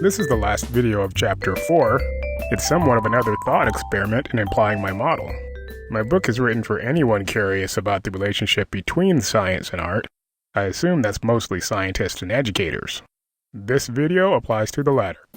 This is the last video of Chapter 4. It's somewhat of another thought experiment in applying my model. My book is written for anyone curious about the relationship between science and art. I assume that's mostly scientists and educators. This video applies to the latter.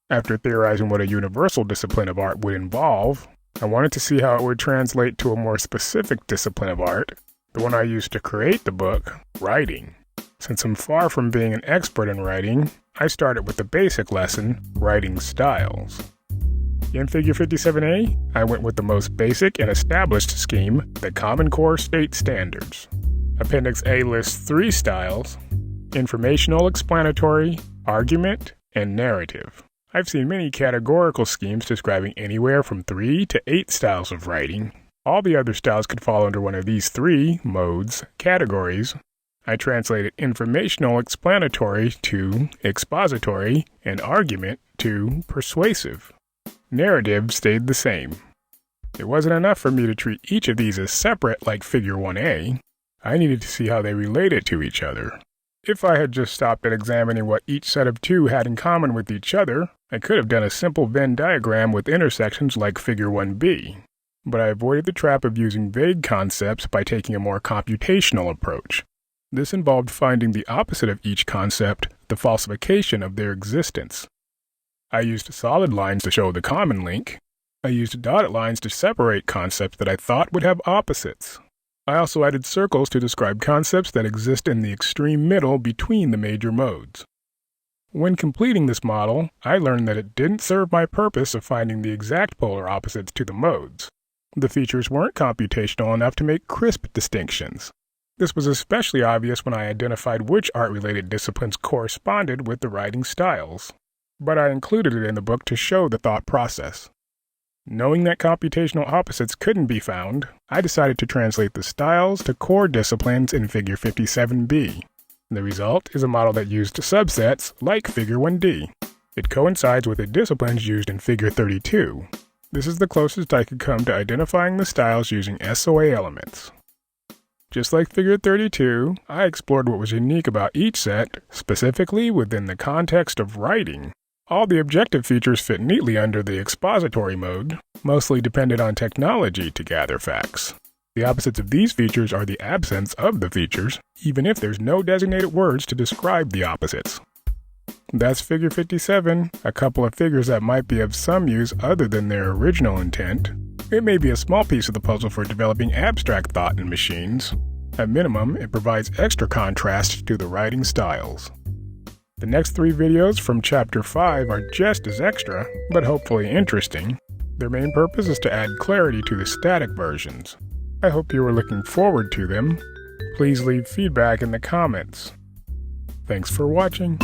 After theorizing what a universal discipline of art would involve, I wanted to see how it would translate to a more specific discipline of art, the one I used to create the book, writing. Since I'm far from being an expert in writing, I started with the basic lesson, writing styles. In Figure 57a, I went with the most basic and established scheme, the Common Core State Standards. Appendix A lists 3 styles: informational, explanatory, argument, and narrative. I've seen many categorical schemes describing anywhere from 3 to 8 styles of writing. All the other styles could fall under one of these 3 modes, categories. I translated informational explanatory to expository and argument to persuasive. Narrative stayed the same. It wasn't enough for me to treat each of these as separate like Figure 1a. I needed to see how they related to each other. If I had just stopped at examining what each set of 2 had in common with each other, I could have done a simple Venn diagram with intersections like Figure 1b. But I avoided the trap of using vague concepts by taking a more computational approach. This involved finding the opposite of each concept, the falsification of their existence. I used solid lines to show the common link. I used dotted lines to separate concepts that I thought would have opposites. I also added circles to describe concepts that exist in the extreme middle between the major modes. When completing this model, I learned that it didn't serve my purpose of finding the exact polar opposites to the modes. The features weren't computational enough to make crisp distinctions. This was especially obvious when I identified which art-related disciplines corresponded with the writing styles. But I included it in the book to show the thought process. Knowing that computational opposites couldn't be found, I decided to translate the styles to core disciplines in Figure 57b. The result is a model that used subsets like Figure 1d. It coincides with the disciplines used in Figure 32. This is the closest I could come to identifying the styles using SOA elements. Just like Figure 32, I explored what was unique about each set, specifically within the context of writing. All the objective features fit neatly under the expository mode, mostly dependent on technology to gather facts. The opposites of these features are the absence of the features, even if there's no designated words to describe the opposites. That's Figure 57, a couple of figures that might be of some use other than their original intent. It may be a small piece of the puzzle for developing abstract thought in machines. At minimum, it provides extra contrast to the writing styles. The next 3 videos from Chapter 5 are just as extra, but hopefully interesting. Their main purpose is to add clarity to the static versions. I hope you are looking forward to them. Please leave feedback in the comments. Thanks for watching.